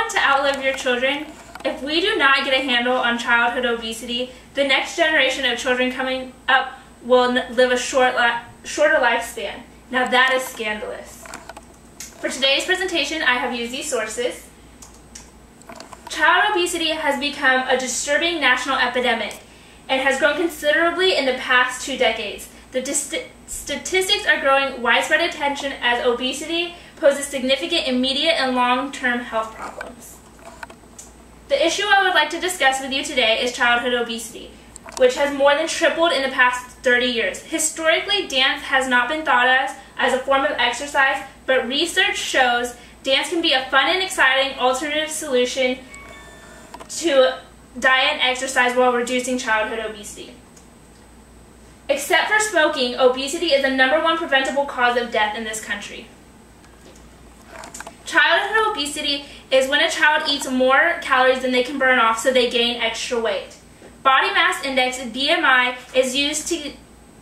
want to outlive your children? If we do not get a handle on childhood obesity, the next generation of children coming up will live a shorter lifespan. Now that is scandalous. For today's presentation, I have used these sources. Child obesity has become a disturbing national epidemic and has grown considerably in the past 2 decades. The statistics are growing widespread attention as obesity poses significant immediate and long-term health problems. The issue I would like to discuss with you today is childhood obesity, which has more than tripled in the past 30 years. Historically, dance has not been thought of as a form of exercise, but research shows dance can be a fun and exciting alternative solution to diet and exercise while reducing childhood obesity. Except for smoking, obesity is the #1 preventable cause of death in this country. Childhood obesity is when a child eats more calories than they can burn off, so they gain extra weight. Body mass index, BMI, is used to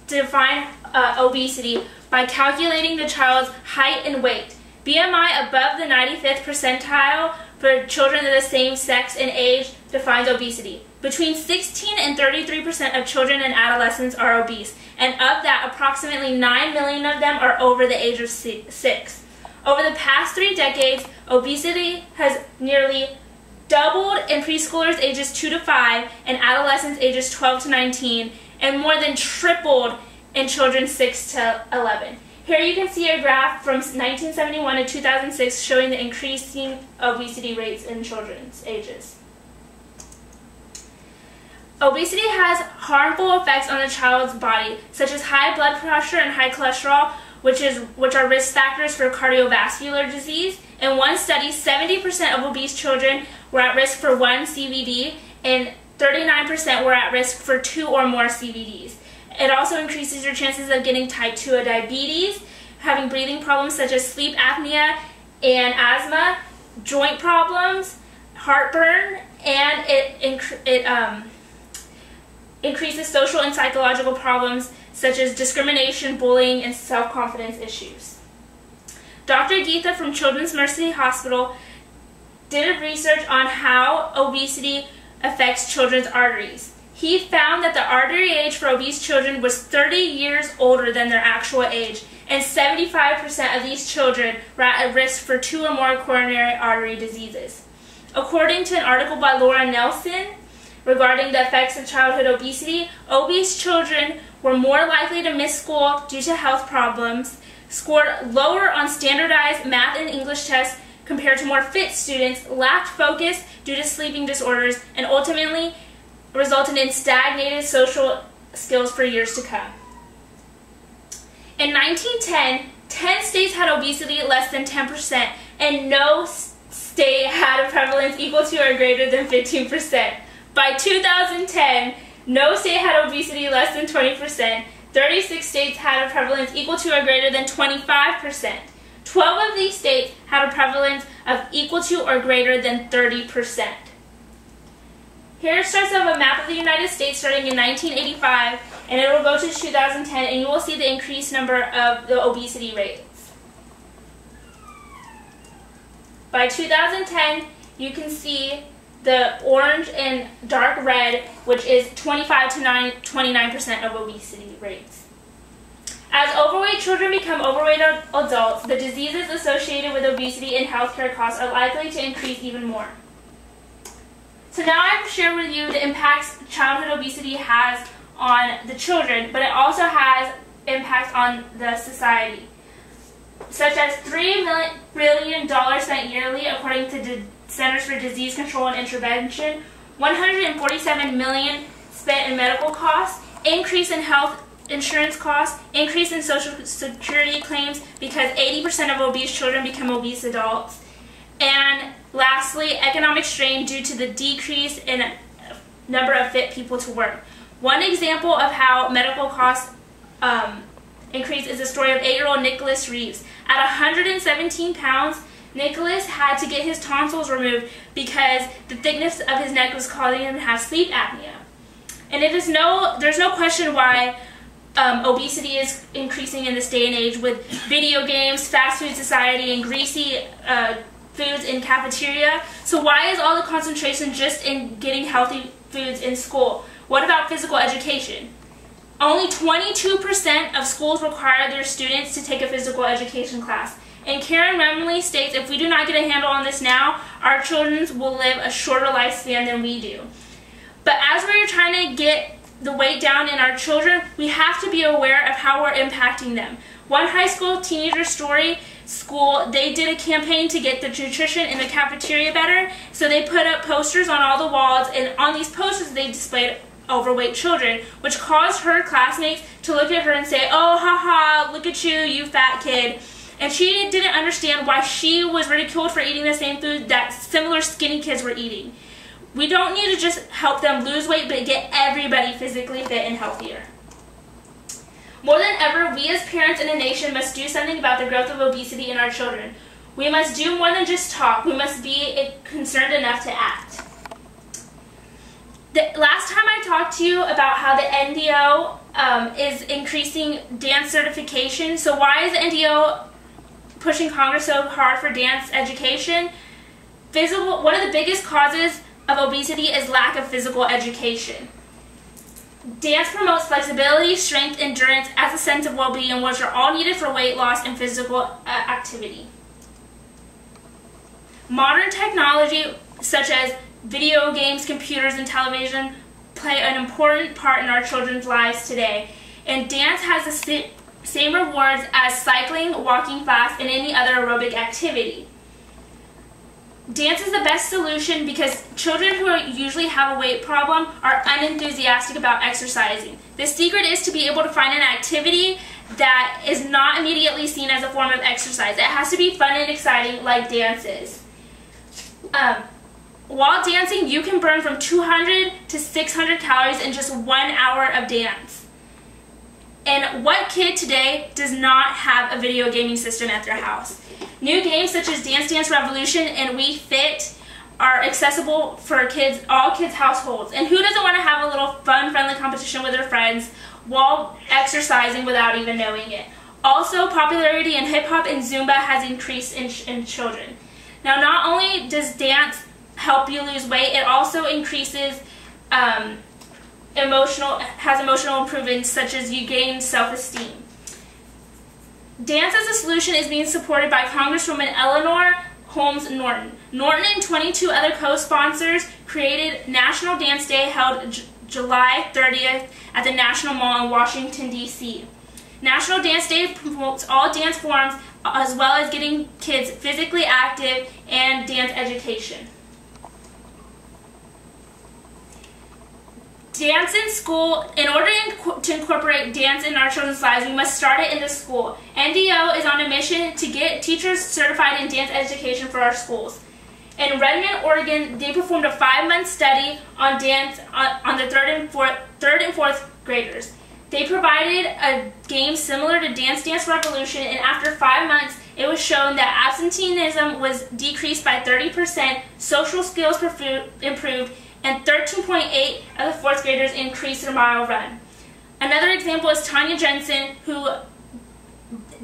define obesity by calculating the child's height and weight. BMI above the 95th percentile for children of the same sex and age defines obesity. Between 16 and 33% of children and adolescents are obese, and of that, approximately 9 million of them are over the age of 6. Over the past 3 decades, obesity has nearly doubled in preschoolers ages 2 to 5 and adolescents ages 12 to 19, and more than tripled in children 6 to 11. Here you can see a graph from 1971 to 2006 showing the increasing obesity rates in children's ages. Obesity has harmful effects on the child's body, such as high blood pressure and high cholesterol, which are risk factors for cardiovascular disease. In one study, 70% of obese children were at risk for 1 CVD, and 39% were at risk for 2 or more CVDs. It also increases your chances of getting type 2 diabetes, having breathing problems such as sleep apnea and asthma, joint problems, heartburn, and it increases social and psychological problems such as discrimination, bullying, and self-confidence issues. Dr. Geetha from Children's Mercy Hospital did research on how obesity affects children's arteries. He found that the artery age for obese children was 30 years older than their actual age, and 75% of these children were at risk for 2 or more coronary artery diseases. According to an article by Laura Nelson regarding the effects of childhood obesity, obese children were more likely to miss school due to health problems, scored lower on standardized math and English tests compared to more fit students, lacked focus due to sleeping disorders, and ultimately resulted in stagnated social skills for years to come. In 1910, 10 states had obesity less than 10%, and no state had a prevalence equal to or greater than 15%. By 2010, no state had obesity less than 20%. 36 states had a prevalence equal to or greater than 25%. 12 of these states had a prevalence of equal to or greater than 30%. Here starts off a map of the United States starting in 1985, and it will go to 2010, and you will see the increased number of the obesity rates. By 2010, you can see the orange and dark red, which is 25 to 29% of obesity rates. As overweight children become overweight adults, the diseases associated with obesity and healthcare costs are likely to increase even more. So now I've shared with you the impacts childhood obesity has on the children, but it also has impacts on the society, such as $3 billion spent yearly according to the Centers for Disease Control and Intervention, $147 million spent in medical costs, increase in health insurance costs, increase in Social Security claims because 80% of obese children become obese adults, and lastly, economic strain due to the decrease in number of fit people to work. One example of how medical costs increase is the story of 8-year-old Nicholas Reeves. At 117 pounds, Nicholas had to get his tonsils removed because the thickness of his neck was causing him to have sleep apnea. And there's no question why obesity is increasing in this day and age with video games, fast food society, and greasy foods in cafeteria. So why is all the concentration just in getting healthy foods in school? What about physical education? Only 22% of schools require their students to take a physical education class. And Karen Remley states, if we do not get a handle on this now, our children will live a shorter lifespan than we do. But as we're trying to get the weight down in our children, we have to be aware of how we're impacting them. One high school teenager school, they did a campaign to get the nutrition in the cafeteria better, so they put up posters on all the walls, and on these posters they displayed overweight children, which caused her classmates to look at her and say, oh, haha, look at you, you fat kid. And she didn't understand why she was ridiculed for eating the same food that similar skinny kids were eating. We don't need to just help them lose weight, but get everybody physically fit and healthier. More than ever, we as parents in a nation must do something about the growth of obesity in our children. We must do more than just talk. We must be concerned enough to act. The last time I talked to you about how the NDO is increasing dance certification. So why is the NDO pushing Congress so hard for dance education? One of the biggest causes of obesity is lack of physical education. Dance promotes flexibility, strength, endurance, as a sense of well-being, which are all needed for weight loss and physical activity. Modern technology, such as video games, computers, and television, play an important part in our children's lives today. And dance has the same rewards as cycling, walking fast, and any other aerobic activity. Dance is the best solution because children who usually have a weight problem are unenthusiastic about exercising. The secret is to be able to find an activity that is not immediately seen as a form of exercise. It has to be fun and exciting like dance is. While dancing, you can burn from 200 to 600 calories in just 1 hour of dance. And what kid today does not have a video gaming system at their house? New games such as Dance Dance Revolution and Wii Fit are accessible for all kids' households. And who doesn't want to have a little fun, friendly competition with their friends while exercising without even knowing it? Also, popularity in hip-hop and Zumba has increased in children. Now, not only does dance help you lose weight, it also increases emotional improvements, such as you gain self-esteem. Dance as a solution is being supported by Congresswoman Eleanor Holmes Norton. Norton and 22 other co-sponsors created National Dance Day, held July 30th at the National Mall in Washington, D.C. National Dance Day promotes all dance forms as well as getting kids physically active and dance education. Dance in school. In order to incorporate dance in our children's lives, we must start it in the school. NDO is on a mission to get teachers certified in dance education for our schools. In Redmond, Oregon, they performed a 5-month study on dance on the third and fourth graders. They provided a game similar to Dance Dance Revolution, and after 5 months, it was shown that absenteeism was decreased by 30%, social skills improved, and 13.8 of the 4th graders increased their mile run. Another example is Tanya Jensen, who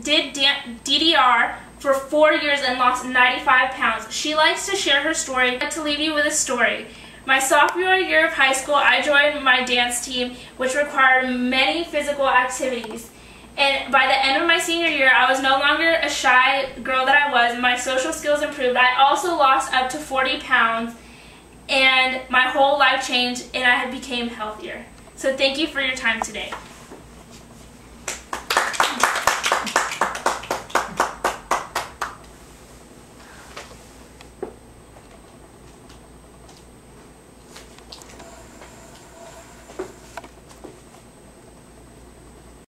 did DDR for 4 years and lost 95 pounds. She likes to share her story. I'd like to leave you with a story. My sophomore year of high school, I joined my dance team, which required many physical activities. And by the end of my senior year, I was no longer a shy girl that I was. My social skills improved. I also lost up to 40 pounds. And my whole life changed, and I became healthier. So thank you for your time today.